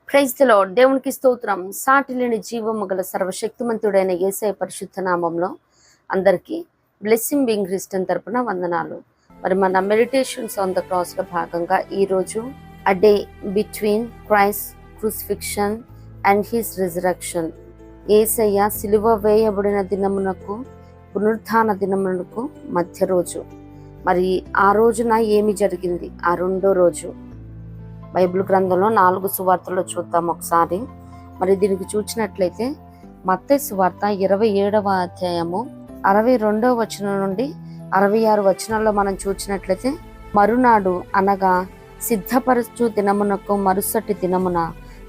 Praise the lord. దేవునికి స్తోత్రం. సాటి లేని జీవము గల సర్వశక్తిమంతుడైన యేసయ్య పరిశుద్ధ నామంలో అందరికీ బ్లెస్సింగ్ బీయింగ్ క్రిస్టియన్ తరపున వందనాలు. మరి మన మెడిటేషన్స్ ఆన్ ద క్రాస్ లో భాగంగా ఈరోజు a day between Christ crucifixion and his resurrection, Yesayya సిలువ వేయబడిన దినమునకు పునరుత్థాన దినమునకు మధ్య రోజు. మరి ఆ రోజున ఏమి జరిగింది? ఆ రెండో రోజు బైబిల్ గ్రంథంలో 4 సువార్తల్లో చూద్దాం ఒకసారి. మరి దీనికి చూసినట్లయితే మత్తయి సువార్త 27వ అధ్యాయము 62వ వచనం నుండి 66 వచనాల్లో మనం చూసినట్లయితే, మరునాడు అనగా సిద్ధపరచు దినమునకు మరుసటి దినమున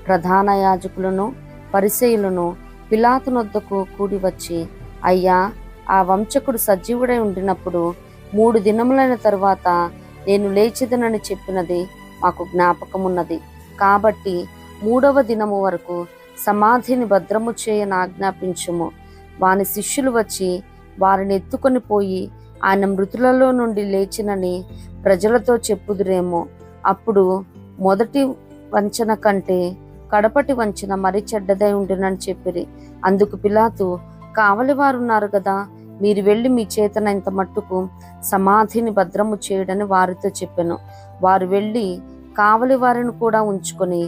ప్రధాన యాజకులను పరిసయ్యులను పిలాతునొద్దకు కూడి వచ్చి, అయ్యా, ఆ వంచకుడు సజీవుడై ఉండినప్పుడు 3 దినములైన తరువాత నేను లేచిదనని చెప్పినది మాకు జ్ఞాపకమున్నది. కాబట్టి 3వ దినము వరకు సమాధిని భద్రము చేయని ఆజ్ఞాపించుము. వాని శిష్యులు వచ్చి వారిని ఎత్తుకొని పోయి ఆయన మృతులలో నుండి లేచినని ప్రజలతో చెప్పుదురేమో. అప్పుడు మొదటి వంచన కంటే కడపటి వంచన మరి చెడ్డదై ఉండినని చెప్పిరి. అందుకు పిలాతు, కావలి వారున్నారు కదా, మీరు వెళ్ళి మీ చేతనంత మట్టుకు సమాధిని భద్రము చేయడని వారితో చెప్పెను. వారు వెళ్ళి కావలి వారిని కూడా ఉంచుకొని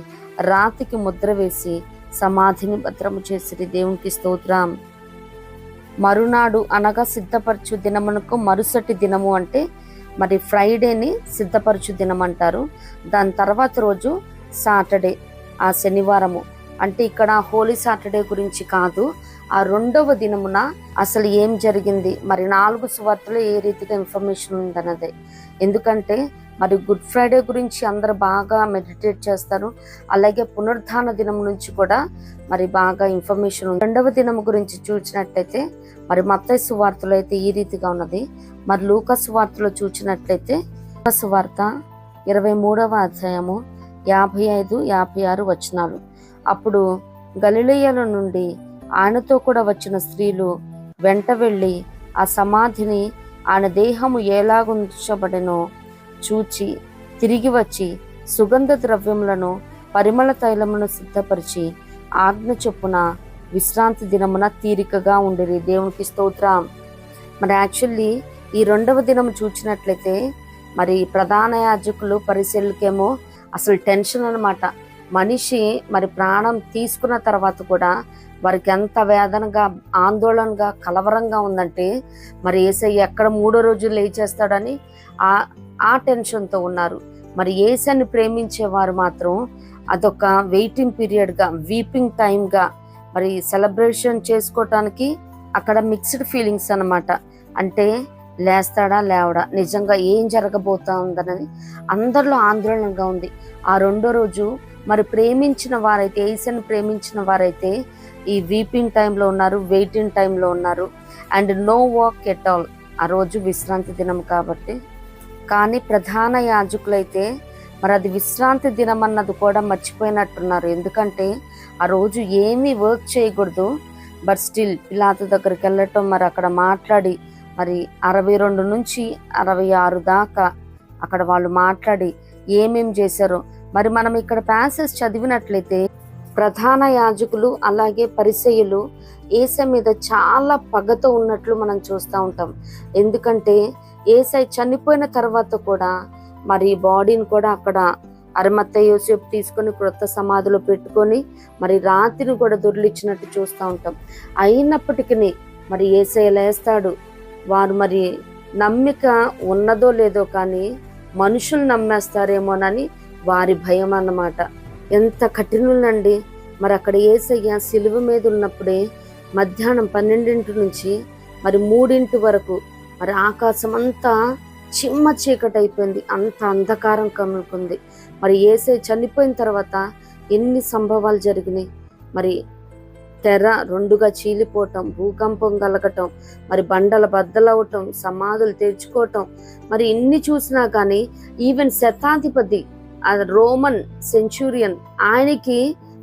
రాతికి ముద్ర వేసి సమాధిని భద్రము చేసిరి. దేవునికి స్తోత్రం. మరునాడు అనగా సిద్ధపరచు దినమునకు మరుసటి దినము అంటే మరి ఫ్రైడేని సిద్ధపరచు దినం అంటారు. దాని తర్వాత రోజు సాటర్డే, ఆ శనివారము. అంటే ఇక్కడ హోలీ సాటర్డే గురించి కాదు, ఆ రెండవ దినమున అసలు ఏం జరిగింది, మరి 4 సువార్తలో ఏ రీతిగా ఇన్ఫర్మేషన్ ఉందన్నదే. ఎందుకంటే మరి గుడ్ ఫ్రైడే గురించి అందరు బాగా మెడిటేట్ చేస్తారు, అలాగే పునరుత్థాన దినం నుంచి కూడా మరి బాగా ఇన్ఫర్మేషన్ ఉంది. రెండవ దినం గురించి చూసినట్లయితే మరి మత్తయి సువార్తలో అయితే ఈ రీతిగా ఉన్నది. మరి లూకా సువార్తలో చూసినట్లయితే లూకా సువార్త 23వ అధ్యాయము 55, 56 వచనాలు. అప్పుడు గలిలయల నుండి ఆయనతో కూడా వచ్చిన స్త్రీలు వెంట వెళ్ళి ఆ సమాధిని ఆయన దేహము ఎలాగుంచబడెనో చూచి తిరిగి వచ్చి సుగంధ ద్రవ్యములను పరిమళ తైలమును సిద్ధపరిచి ఆజ్ఞ చొప్పున విశ్రాంతి దినమున తీరికగా ఉండిరి. దేవునికి స్తోత్రం. మరి యాక్చువల్లీ ఈ రెండవ దినం చూసినట్లయితే మరి ప్రధాన యాజకులు పరిశీలకేమో అసలు టెన్షన్ అనమాట. మనిషి మరి ప్రాణం తీసుకున్న తర్వాత కూడా వారికి ఎంత వేదనగా, ఆందోళనగా, కలవరంగా ఉందంటే మరి యేసయ్య ఎక్కడ 3వ రోజు లేచేస్తాడని ఆ టెన్షన్తో ఉన్నారు. మరి యేసయ్యని ప్రేమించేవారు మాత్రం అదొక వెయిటింగ్ పీరియడ్గా, వీపింగ్ టైంగా, మరి సెలబ్రేషన్ చేసుకోవటానికి అక్కడ మిక్స్డ్ ఫీలింగ్స్ అన్నమాట. అంటే లేస్తాడా లేవడా, నిజంగా ఏం జరగబోతా ఉందన్నది అందరిలో ఆందోళనగా ఉంది. ఆ రెండో రోజు మరి ప్రేమించిన వారైతే, యేసయ్యని ప్రేమించిన వారైతే ఈ వీపింగ్ టైంలో ఉన్నారు, వెయిటింగ్ టైంలో ఉన్నారు. And no work at all. ఆ రోజు విశ్రాంతి దినం కాబట్టి. కానీ ప్రధాన యాజకులైతే మరి అది విశ్రాంతి దినం అన్నది కూడా మర్చిపోయినట్టున్నారు. ఎందుకంటే ఆ రోజు ఏమీ వర్క్ చేయకూడదు. బట్ స్టిల్ పిలాతు దగ్గరికి వెళ్ళటం, మరి అక్కడ మాట్లాడి మరి 62 నుంచి 66 దాకా అక్కడ వాళ్ళు మాట్లాడి ఏమేం చేశారో. మరి మనం ఇక్కడ ప్యాసేజ్ చదివినట్లయితే ప్రధాన యాజకులు అలాగే పరిసయ్యులు యేసయ్య మీద చాలా పగతో ఉన్నట్లు మనం చూస్తూ ఉంటాం. ఎందుకంటే యేసయ్య చనిపోయిన తర్వాత కూడా మరి బాడీని కూడా అక్కడ అరిమత్తయి యోసేపు తీసుకొని క్రొత్త సమాధిలో పెట్టుకొని మరి రాత్రిని కూడా దొర్లిచ్చినట్టు చూస్తూ ఉంటాం. అయినప్పటికీ మరి యేసయ్య లేస్తాడు. వారు మరి నమ్మిక ఉన్నదో లేదో కానీ మనుషులు నమ్మేస్తారేమోనని వారి భయం అన్నమాట. ఎంత కఠినులండి. మరి అక్కడ యేసయ్య సిలువ మీద ఉన్నప్పుడే మధ్యాహ్నం 12 నుంచి మరి 3 వరకు మరి ఆకాశం అంతా చిమ్మ చీకటి అయిపోయింది, అంత అంధకారం కమ్ముకుంది. మరి యేసయ్య చనిపోయిన తర్వాత ఎన్ని సంభవాలు జరిగినాయి. మరి తెర 2గా చీలిపోవటం, భూకంపం కలగటం, మరి బండల బద్దలవటం, సమాధులు తెరుచుకోవటం, మరి ఇన్ని చూసినా కానీ ఈవెన్ శతాధిపతి రోమన్ సెంచురియన్ ఆయనకి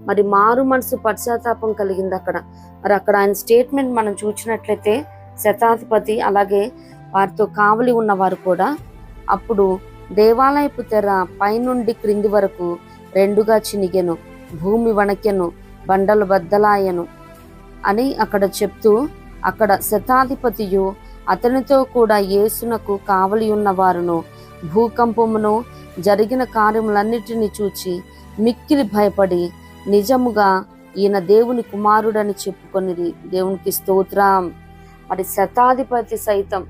మరి మారు మనసు పశ్చాత్తాపం కలిగింది అక్కడ. మరి అక్కడ ఆయన స్టేట్మెంట్ మనం చూసినట్లయితే శతాధిపతి అలాగే వారితో కావలి ఉన్నవారు కూడా, అప్పుడు దేవాలయపు తెర పైనుండి క్రింది వరకు 2గా చినిగెను, భూమి వణకెను, బండలు బద్దలాయను అని అక్కడ చెప్తూ, అక్కడ శతాధిపతియు అతనితో కూడా యేసునకు కావలి ఉన్న వారును భూకంపమును జరిగిన కార్యములన్నిటినీ చూచి మిక్కిలి భయపడి నిజముగా ఈయన దేవుని కుమారుడని చెప్పుకొనిరి. దేవునికి స్తోత్రం. మరి శతాధిపతి సైతం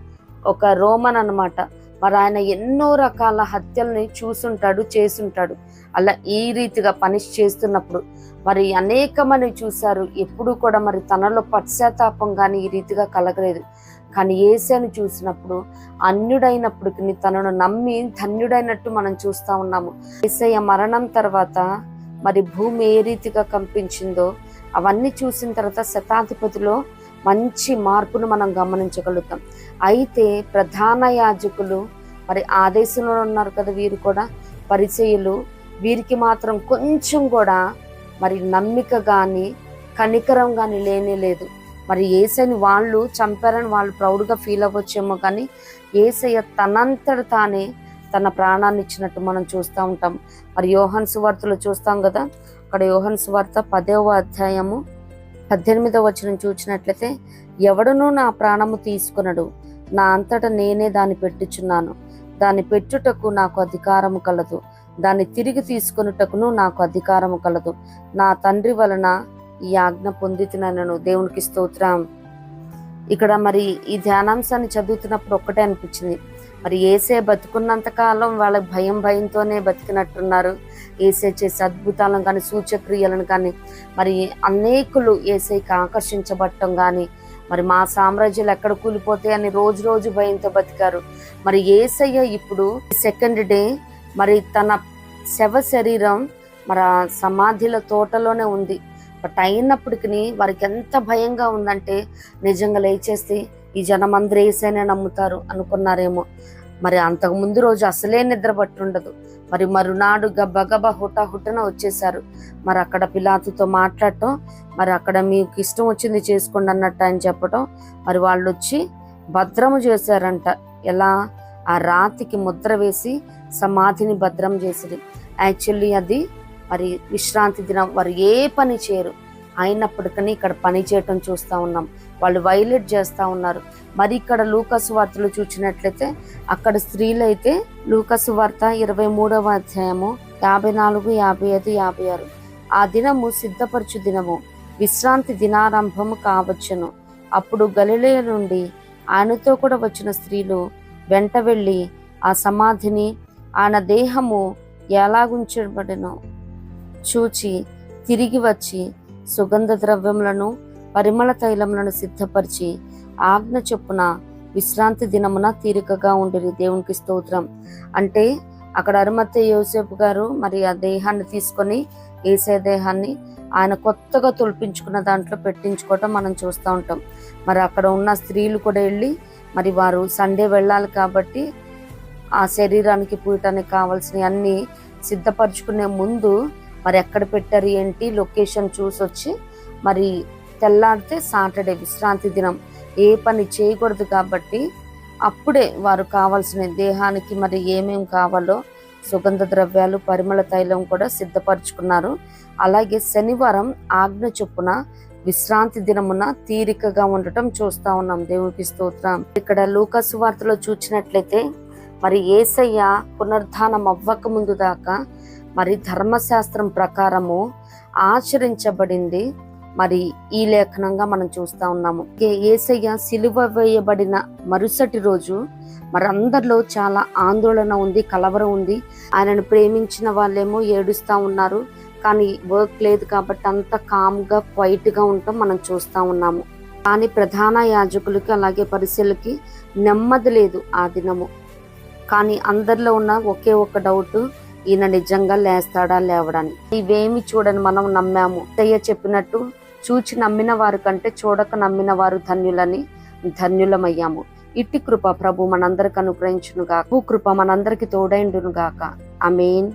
ఒక రోమన్ అన్నమాట. మరి ఆయన ఎన్నో రకాల హత్యల్ని చూసుంటాడు, చేసుంటాడు. అలా ఈ రీతిగా పనిష్ చేస్తున్నప్పుడు మరి అనేకమని చూశారు. ఎప్పుడు కూడా మరి తనలో పశ్చాత్తాపం కానీ ఈ రీతిగా కలగలేదు. కానీ యేసుని చూసినప్పుడు అన్యుడైనప్పటికీ తనను నమ్మి ధన్యుడైనట్టు మనం చూస్తూ ఉన్నాము. యేసయ్య మరణం తర్వాత మరి భూమి ఏ రీతిగా కంపించిందో అవన్నీ చూసిన తర్వాత శతాధిపతిలో మంచి మార్పును మనం గమనించగలుగుతాం. అయితే ప్రధాన యాజకులు మరి ఆ దేశంలో ఉన్నారు కదా, వీరు కూడా పరిచయులు, వీరికి మాత్రం కొంచెం కూడా మరి నమ్మిక కానీ కనికరం కానీ లేనే లేదు. మరి యేసయ్యని వాళ్ళు చంపారని వాళ్ళు ప్రౌడ్గా ఫీల్ అవ్వచ్చేమో, కానీ యేసయ్య తనంతట తానే తన ప్రాణాన్ని ఇచ్చినట్టు మనం చూస్తూ ఉంటాం. మరి యోహాను సువార్తలో చూస్తాం కదా, అక్కడ యోహాను సువార్త 10వ అధ్యాయము 18వ వచనం చూసినట్లయితే, ఎవడునూ నా ప్రాణము తీసుకొనడు, నా అంతట నేనే దాన్ని పెట్టుచున్నాను, దాన్ని పెట్టుటకు నాకు అధికారము కలదు, దాన్ని తిరిగి తీసుకొనుటకును నాకు అధికారము కలదు, నా తండ్రి వలన ఈ ఆజ్ఞ పొందితినను. దేవునికి స్తోత్రం. ఇక్కడ మరి ఈ ధ్యానాంశాన్ని చదువుతున్నప్పుడు ఒక్కటే అనిపించింది, మరి యేసే బతుకున్నంత కాలం వాళ్ళ భయంతోనే బతికినట్టున్నారు. యేసే చేసే అద్భుతాలను కానీ సూచక్రియలను కానీ మరి అనేకులు యేసేకి ఆకర్షించబడటం కానీ, మరి మా సామ్రాజ్యాలు ఎక్కడ కూలిపోతాయి అని రోజు భయంతో బతికారు. మరి యేసయ్య ఇప్పుడు సెకండ్ డే మరి తన శవ శరీరం మరి ఆ సమాధిల తోటలోనే ఉంది. బట్ అయినప్పటికీ వారికి ఎంత భయంగా ఉందంటే, నిజంగా లేచేస్తే ఈ జనమందరూ యేసయ్యనే నమ్ముతారు అనుకున్నారేమో. మరి అంతకు ముందు రోజు అసలే నిద్ర పట్టుండదు. మరి మరునాడు గబగబా హుటాహుటన వచ్చేసారు. మరి అక్కడ పిలాతుతో మాట్లాడటం, మరి అక్కడ మీకు ఇష్టం వచ్చింది చేసుకోండి అన్నట్టు ఆయన చెప్పటం, మరి వాళ్ళు వచ్చి భద్రము చేశారంట. ఎలా? ఆ రాతికి ముద్ర వేసి సమాధిని భద్రం చేసిరి. యాక్చువల్లీ అది మరి విశ్రాంతి దినం, వారు ఏ పని చేయరు, అయినప్పటికీ ఇక్కడ పని చేయటం చూస్తూ ఉన్నాం. వాళ్ళు వైలేట్ చేస్తూ ఉన్నారు. మరి ఇక్కడ లూకాసు వార్తలు చూసినట్లయితే అక్కడ స్త్రీలైతే లూకాసు వార్త 23వ అధ్యాయము 54, 55, 56, ఆ దినము సిద్ధపరచు దినము, విశ్రాంతి దినారంభము కావచ్చును. అప్పుడు గలిలయ నుండి ఆయనతో కూడా వచ్చిన స్త్రీలు వెంట వెళ్ళి ఆ సమాధిని ఆయన దేహము ఎలాగుంచబడినో చూచి తిరిగి వచ్చి సుగంధ ద్రవ్యములను పరిమళ తైలములను సిద్ధపరిచి ఆజ్ఞ చొప్పున విశ్రాంతి దినమున తీరికగా ఉండిరి. దేవునికి స్తోత్రం. అంటే అక్కడ అరిమత్తయి యోసేపు గారు మరి ఆ దేహాన్ని తీసుకొని, యేసయ్య దేహాన్ని ఆయన కొత్తగా తొలిపించుకున్న దాంట్లో పెట్టించుకోవటం మనం చూస్తూ ఉంటాం. మరి అక్కడ ఉన్న స్త్రీలు కూడా వెళ్ళి మరి వారు సండే వెళ్ళాలి కాబట్టి ఆ శరీరానికి పూయటానికి కావాల్సినవి అన్నీ సిద్ధపరచుకునే ముందు మరి ఎక్కడ పెట్టారు ఏంటి లొకేషన్ చూసొచ్చి, మరి తెల్లారితే సాటర్డే విశ్రాంతి దినం, ఏ పని చేయకూడదు కాబట్టి అప్పుడే వారు కావాల్సిన దేహానికి మరి ఏమేం కావాలో సుగంధ ద్రవ్యాలు పరిమళ తైలం కూడా సిద్ధపరచుకున్నారు. అలాగే శనివారం ఆజ్ఞ చొప్పున విశ్రాంతి దినమున తీరికగా ఉండటం చూస్తా ఉన్నాం. దేవునికి స్తోత్రం. ఇక్కడ లూకాసు వార్తలో చూసినట్లయితే మరి యేసయ్య పునరుద్ధానం అవ్వక ముందు దాకా మరి ధర్మశాస్త్రం ప్రకారము ఆచరించబడింది మరి ఈ లేఖనంగా మనం చూస్తా ఉన్నాము. యేసయ్య సిలువ వేయబడిన మరుసటి రోజు మరి అందరిలో చాలా ఆందోళన ఉంది, కలవరం ఉంది. ఆయనను ప్రేమించిన వాళ్ళేమో ఏడుస్తూ ఉన్నారు, కానీ వర్క్ లేదు కాబట్టి అంత కామ్గా క్వైట్గా ఉండటం మనం చూస్తూ ఉన్నాము. కానీ ప్రధాన యాజకులకి అలాగే పరిశీలకి నెమ్మది లేదు ఆ దినము. కానీ అందరిలో ఉన్న ఒకే ఒక డౌట్, ఈయన నిజంగా లేస్తాడా లేవడాని. ఇవేమి చూడని మనం నమ్మాము. యేసయ్య చెప్పినట్టు చూచి నమ్మిన వారి కంటే చూడక నమ్మిన వారు ధన్యులమయ్యాము. ఇట్టి కృప ప్రభు మనందరికి అనుగ్రహించును గాక. కృప మనందరికి తోడైండును గాక. ఆమేన్.